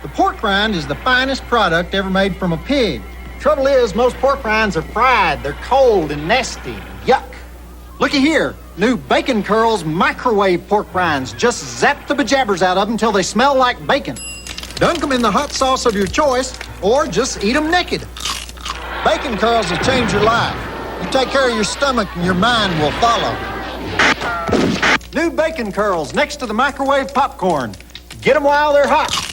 The pork rind is the finest product ever made from a pig. Trouble is, most pork rinds are fried. They're cold and nasty. Yuck. Looky here. New Bacon Curls microwave pork rinds. Just zap the bejabbers out of them till they smell like bacon. Dunk them in the hot sauce of your choice, or just eat them naked. Bacon Curls will change your life. You take care of your stomach and your mind will follow. New Bacon Curls next to the microwave popcorn. Get them while they're hot.